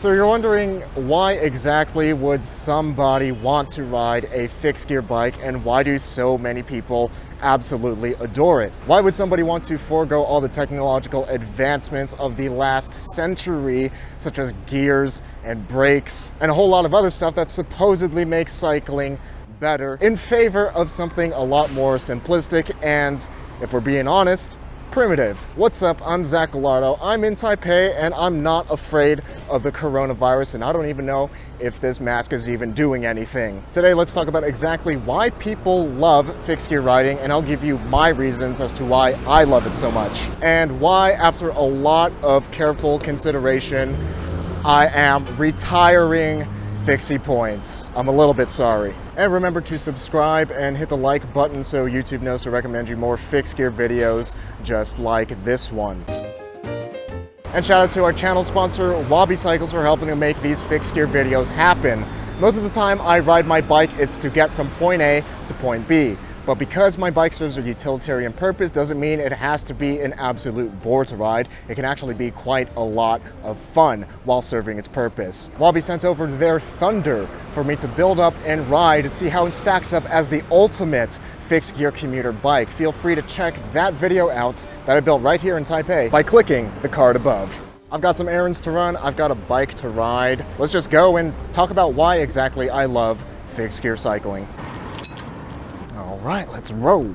So you're wondering, why exactly would somebody want to ride a fixed gear bike, and why do so many people absolutely adore it? Why would somebody want to forego all the technological advancements of the last century, such as gears and brakes and a whole lot of other stuff that supposedly makes cycling better, in favor of something a lot more simplistic and, if we're being honest, primitive? What's up? I'm Zach Gallardo. I'm in Taipei and I'm not afraid of the coronavirus, and I don't even know if this mask is even doing anything. Today, let's talk about exactly why people love fixed gear riding, and I'll give you my reasons as to why I love it so much, and why, after a lot of careful consideration, I am retiring Fixie Points. I'm a little bit sorry. And remember to subscribe and hit the like button so YouTube knows to recommend you more fixed gear videos just like this one. And shout out to our channel sponsor, Wabi Cycles, for helping to make these fixed gear videos happen. Most of the time I ride my bike, it's to get from point A to point B. But because my bike serves a utilitarian purpose doesn't mean it has to be an absolute bore to ride. It can actually be quite a lot of fun while serving its purpose. Wabi sent over their Thunder for me to build up and ride and see how it stacks up as the ultimate fixed gear commuter bike. Feel free to check that video out that I built right here in Taipei by clicking the card above. I've got some errands to run, I've got a bike to ride. Let's just go and talk about why exactly I love fixed gear cycling. All right, let's roll.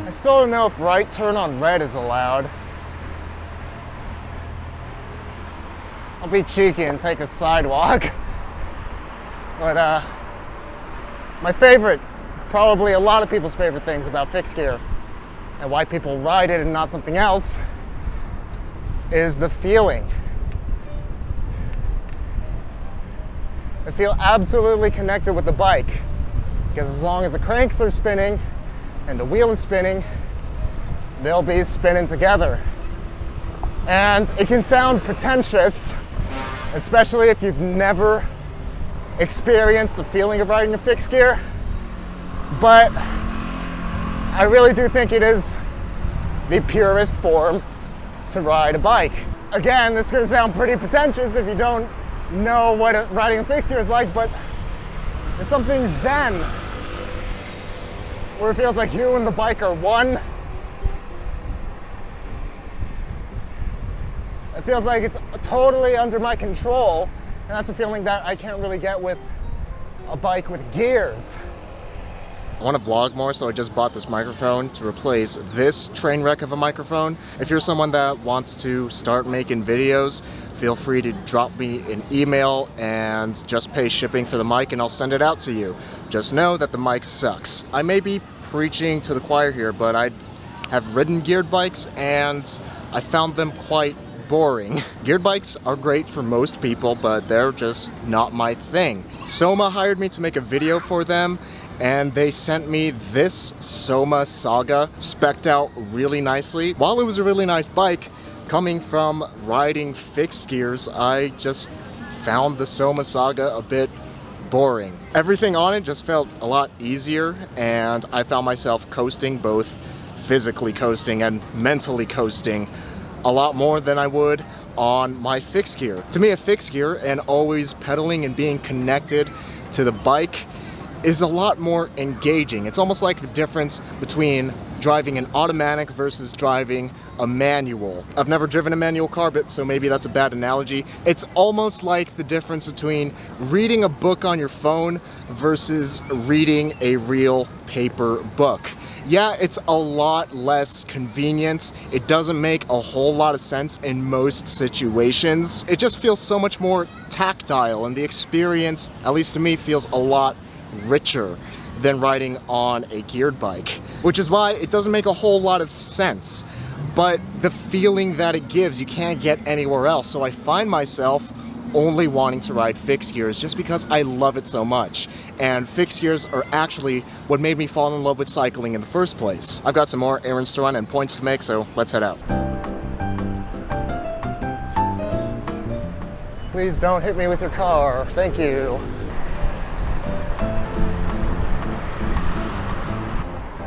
I still don't know if right turn on red is allowed. I'll be cheeky and take a sidewalk. But my favorite, probably a lot of people's favorite things about fixed gear, and why people ride it and not something else, is the feeling. I feel absolutely connected with the bike, because as long as the cranks are spinning and the wheel is spinning, they'll be spinning together. And it can sound pretentious, especially if you've never experienced the feeling of riding a fixed gear, but I really do think it is the purest form to ride a bike. Again, this is going to sound pretty pretentious if you don't know what riding a fixed gear is like, but there's something zen where it feels like you and the bike are one. It feels like it's totally under my control, and that's a feeling that I can't really get with a bike with gears. I want to vlog more, so I just bought this microphone to replace this train wreck of a microphone. If you're someone that wants to start making videos, feel free to drop me an email and just pay shipping for the mic and I'll send it out to you. Just know that the mic sucks. I may be preaching to the choir here, but I have ridden geared bikes and I found them quite boring. Geared bikes are great for most people, but they're just not my thing. Soma hired me to make a video for them, and they sent me this Soma Saga, spec'd out really nicely. While it was a really nice bike, coming from riding fixed gears, I just found the Soma Saga a bit boring. Everything on it just felt a lot easier, and I found myself coasting, both physically coasting and mentally coasting, a lot more than I would on my fixed gear. To me, a fixed gear and always pedaling and being connected to the bike is a lot more engaging. It's almost like the difference between driving an automatic versus driving a manual. I've never driven a manual car, but so maybe that's a bad analogy. It's almost like the difference between reading a book on your phone versus reading a real paper book. Yeah, it's a lot less convenient. It doesn't make a whole lot of sense in most situations. It just feels so much more tactile, and the experience, at least to me, feels a lot richer than riding on a geared bike, which is why it doesn't make a whole lot of sense. But the feeling that it gives, you can't get anywhere else. So I find myself only wanting to ride fixed gears just because I love it so much. And fixed gears are actually what made me fall in love with cycling in the first place. I've got some more errands to run and points to make, so let's head out. Please don't hit me with your car. Thank you.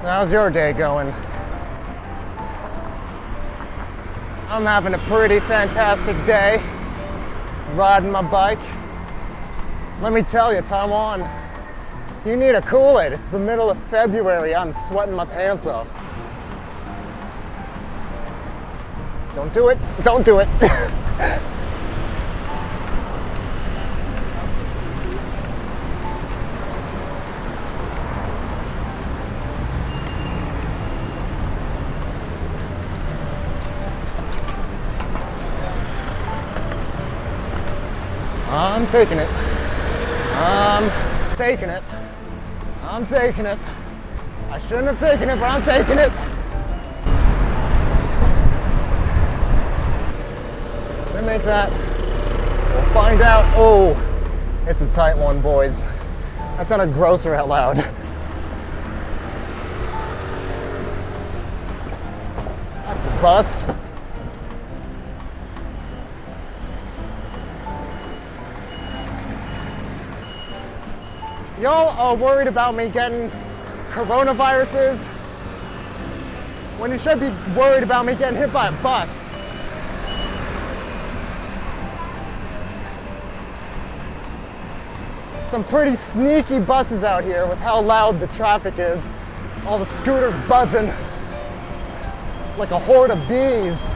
So how's your day going? I'm having a pretty fantastic day riding my bike. Let me tell you, Taiwan, you need to cool it. It's the middle of February. I'm sweating my pants off. Don't do it. Don't do it. I'm taking it. I'm taking it. I'm taking it. I shouldn't have taken it, but I'm taking it. Did I make that? We'll find out. Oh, it's a tight one, boys. That sounded grosser out loud. That's a bus. Y'all are worried about me getting coronaviruses when you should be worried about me getting hit by a bus. Some pretty sneaky buses out here with how loud the traffic is. All the scooters buzzing like a horde of bees.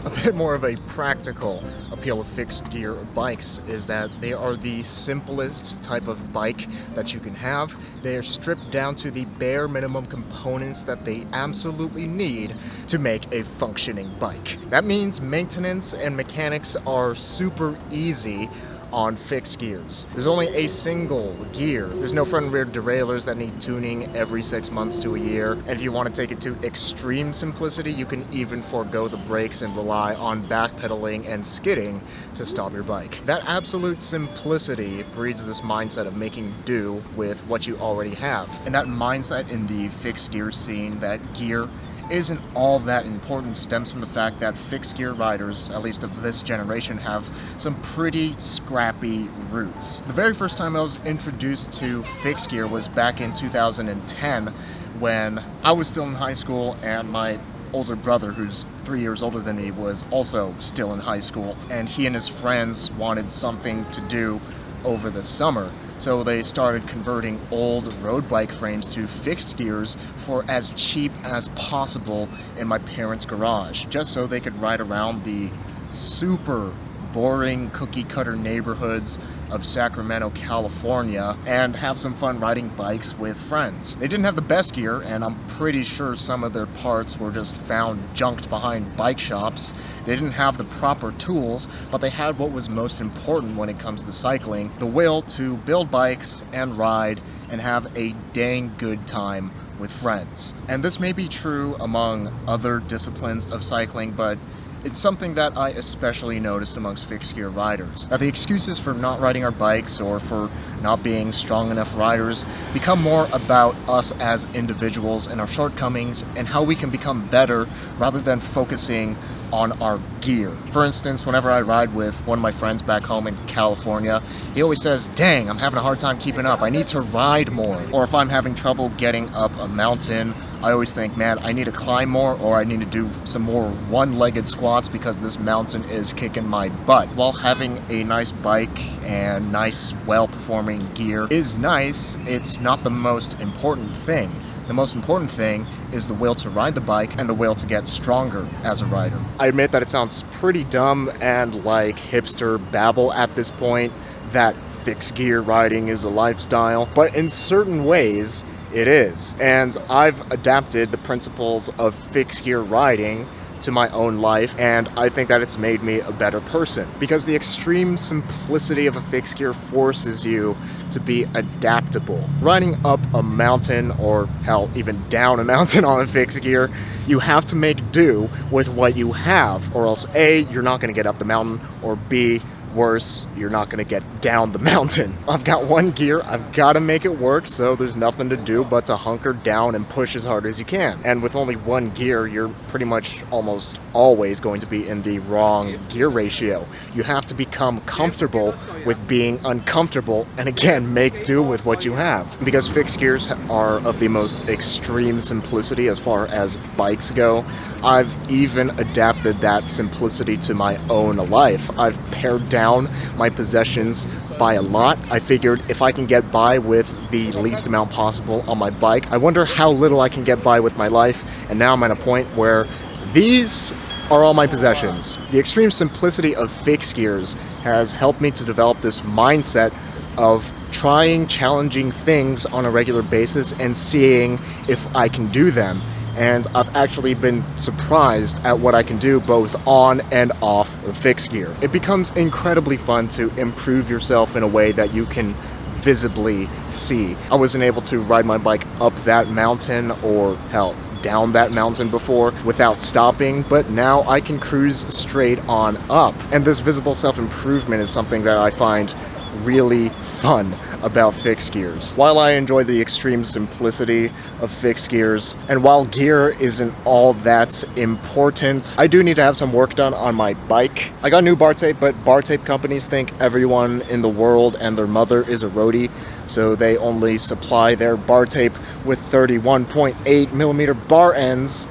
A bit more of a practical appeal of fixed gear bikes is that they are the simplest type of bike that you can have. They are stripped down to the bare minimum components that they absolutely need to make a functioning bike. That means maintenance and mechanics are super easy on fixed gears. There's only a single gear. There's no front and rear derailleurs that need tuning every 6 months to a year. And if you want to take it to extreme simplicity, you can even forego the brakes and rely on backpedaling and skidding to stop your bike. That absolute simplicity breeds this mindset of making do with what you already have. And that mindset in the fixed gear scene, that gear isn't all that important, stems from the fact that fixed gear riders, at least of this generation, have some pretty scrappy roots. The very first time I was introduced to fixed gear was back in 2010 when I was still in high school and my older brother, who's 3 years older than me, was also still in high school, and he and his friends wanted something to do over the summer. So they started converting old road bike frames to fixed gears for as cheap as possible in my parents' garage, just so they could ride around the super boring cookie cutter neighborhoods of Sacramento, California, and have some fun riding bikes with friends. They didn't have the best gear, and I'm pretty sure some of their parts were just found junked behind bike shops. They didn't have the proper tools, but they had what was most important when it comes to cycling: the will to build bikes and ride and have a dang good time with friends. And this may be true among other disciplines of cycling, but it's something that I especially noticed amongst fixed gear riders. That the excuses for not riding our bikes or for not being strong enough riders become more about us as individuals and our shortcomings and how we can become better rather than focusing on our gear. For instance, whenever I ride with one of my friends back home in California, he always says, "Dang, I'm having a hard time keeping up. I need to ride more." Or if I'm having trouble getting up a mountain, I always think, man, I need to climb more, or I need to do some more one-legged squats because this mountain is kicking my butt. While having a nice bike and nice, well-performing gear is nice, it's not the most important thing. The most important thing is the will to ride the bike and the will to get stronger as a rider. I admit that it sounds pretty dumb and like hipster babble at this point, that fixed gear riding is a lifestyle, but in certain ways, it is. And I've adapted the principles of fixed gear riding to my own life, and I think that it's made me a better person, because the extreme simplicity of a fixed gear forces you to be adaptable. Riding up a mountain, or hell, even down a mountain on a fixed gear, you have to make do with what you have, or else A, you're not going to get up the mountain, or B, worse, you're not going to get down the mountain. I've got one gear, I've got to make it work, so there's nothing to do but to hunker down and push as hard as you can. And with only one gear, you're pretty much almost always going to be in the wrong gear ratio. You have to become comfortable with being uncomfortable and again, make do with what you have. Because fixed gears are of the most extreme simplicity as far as bikes go, I've even adapted that simplicity to my own life. I've pared down my possessions by a lot. I figured if I can get by with the least amount possible on my bike, I wonder how little I can get by with my life, and now I'm at a point where these are all my possessions. The extreme simplicity of fixed gears has helped me to develop this mindset of trying challenging things on a regular basis and seeing if I can do them. And I've actually been surprised at what I can do both on and off the fixed gear. It becomes incredibly fun to improve yourself in a way that you can visibly see. I wasn't able to ride my bike up that mountain or hell, down that mountain before without stopping, but now I can cruise straight on up. And this visible self-improvement is something that I find really fun about fixed gears. While I enjoy the extreme simplicity of fixed gears, and while gear isn't all that important, I do need to have some work done on my bike. I got new bar tape, but bar tape companies think everyone in the world and their mother is a roadie, so they only supply their bar tape with 31.8 millimeter bar ends.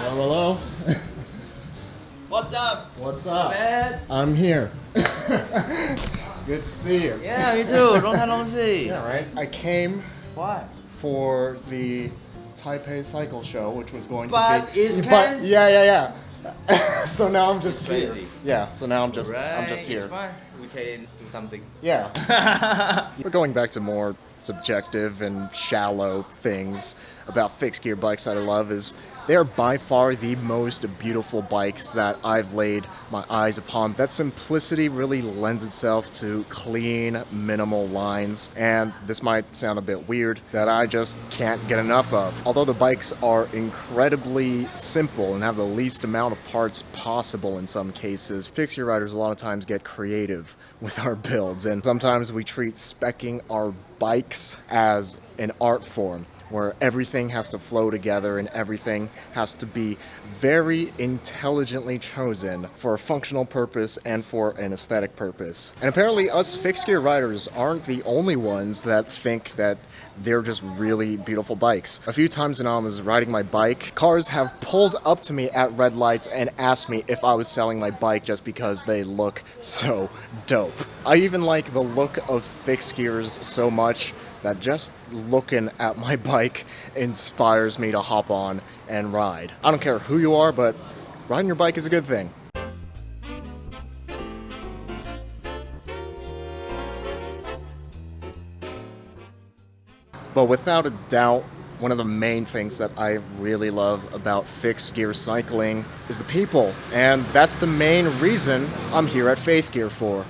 Hello? What's up? What's up? Man? I'm here. Good to see you. Yeah, you too. Long time no see. Yeah, right? I came Why? for the Taipei Cycle Show, which was going But to be... it's canceled. Yeah. So now I'm just here. Crazy. Yeah, so now I'm just It's here. fine. We can do something. Yeah. We're going back to more subjective and shallow things about fixed gear bikes that I love is they are by far the most beautiful bikes that I've laid my eyes upon. That simplicity really lends itself to clean, minimal lines, and this might sound a bit weird that I just can't get enough of. Although the bikes are incredibly simple and have the least amount of parts possible in some cases, fixed gear riders a lot of times get creative with our builds, and sometimes we treat speccing our bikes as an art form, where everything has to flow together and everything has to be very intelligently chosen for a functional purpose and for an aesthetic purpose. And apparently us fixed gear riders aren't the only ones that think that they're just really beautiful bikes. A few times when I was riding my bike, cars have pulled up to me at red lights and asked me if I was selling my bike just because they look so dope. I even like the look of fixed gears so much that just looking at my bike inspires me to hop on and ride. I don't care who you are, but riding your bike is a good thing. But without a doubt, one of the main things that I really love about fixed gear cycling is the people. And that's the main reason I'm here at Faith Gear for.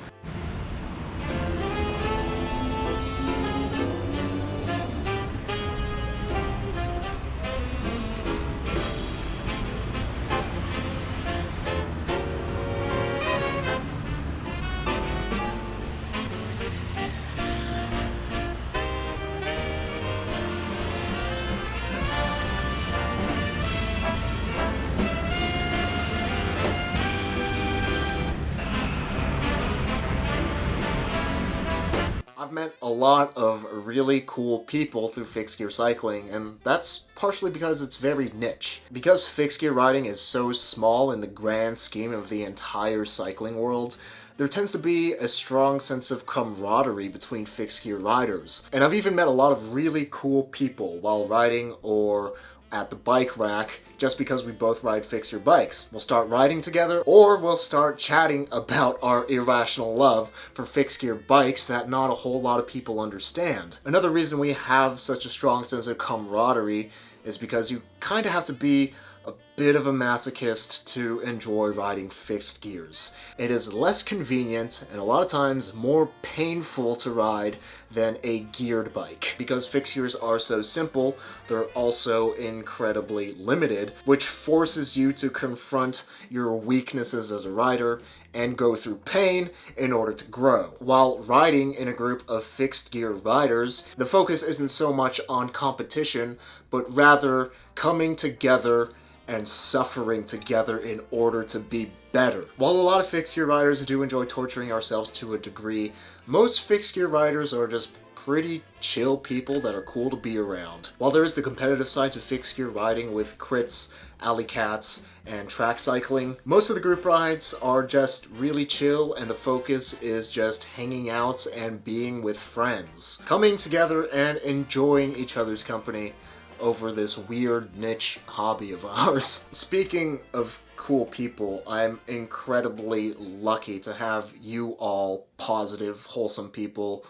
I've met a lot of really cool people through fixed gear cycling, and that's partially because it's very niche. Because fixed gear riding is so small in the grand scheme of the entire cycling world, there tends to be a strong sense of camaraderie between fixed gear riders. And I've even met a lot of really cool people while riding or at the bike rack just because we both ride fixed gear bikes. We'll start riding together, or we'll start chatting about our irrational love for fixed gear bikes that not a whole lot of people understand. Another reason we have such a strong sense of camaraderie is because you kind of have to be a bit of a masochist to enjoy riding fixed gears. It is less convenient and a lot of times more painful to ride than a geared bike. Because fixed gears are so simple, they're also incredibly limited, which forces you to confront your weaknesses as a rider and go through pain in order to grow. While riding in a group of fixed gear riders, the focus isn't so much on competition, but rather coming together and suffering together in order to be better. While a lot of fixed gear riders do enjoy torturing ourselves to a degree, most fixed gear riders are just pretty chill people that are cool to be around. While there is the competitive side to fixed gear riding with crits, alley cats, and track cycling, most of the group rides are just really chill and the focus is just hanging out and being with friends. Coming together and enjoying each other's company over this weird niche hobby of ours. Speaking of cool people, I'm incredibly lucky to have you all positive, wholesome people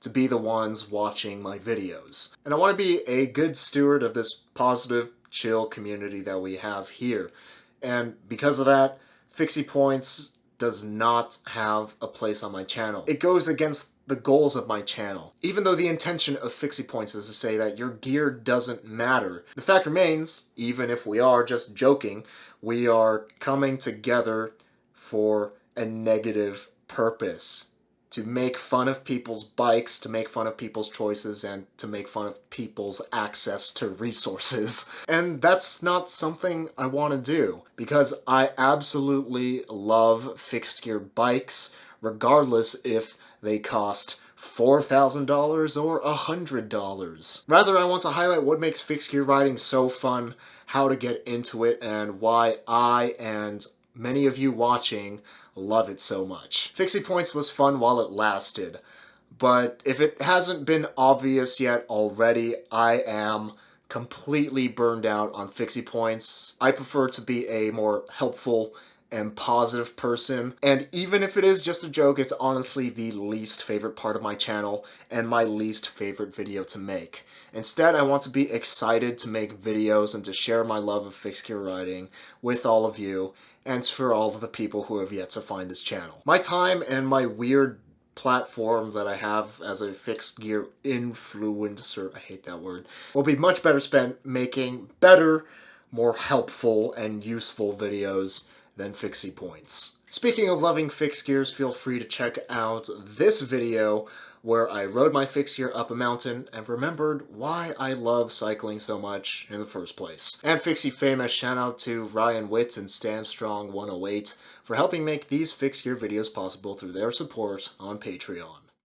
to be the ones watching my videos. And I want to be a good steward of this positive, chill community that we have here. And because of that, Fixie Points does not have a place on my channel. It goes against the goals of my channel. Even though the intention of Fixie Points is to say that your gear doesn't matter, the fact remains, even if we are just joking, we are coming together for a negative purpose. To make fun of people's bikes, to make fun of people's choices, and to make fun of people's access to resources. And that's not something I want to do, because I absolutely love fixed gear bikes, regardless if they cost $4,000 or $100. Rather, I want to highlight what makes fixed gear riding so fun, how to get into it, and why I and many of you watching love it so much. Fixie Points was fun while it lasted, but if it hasn't been obvious yet already, I am completely burned out on Fixie Points. I prefer to be a more helpful and positive person, and even if it is just a joke, it's honestly the least favorite part of my channel and my least favorite video to make. Instead, I want to be excited to make videos and to share my love of fixed gear riding with all of you and for all of the people who have yet to find this channel. My time and my weird platform that I have as a fixed gear influencer, I hate that word, will be much better spent making better, more helpful and useful videos than Fixie Points. Speaking of loving fixed gears, feel free to check out this video where I rode my fixed gear up a mountain and remembered why I love cycling so much in the first place. And Fixie famous shout out to Ryan Witt and Stanstrong108 for helping make these fixed gear videos possible through their support on Patreon.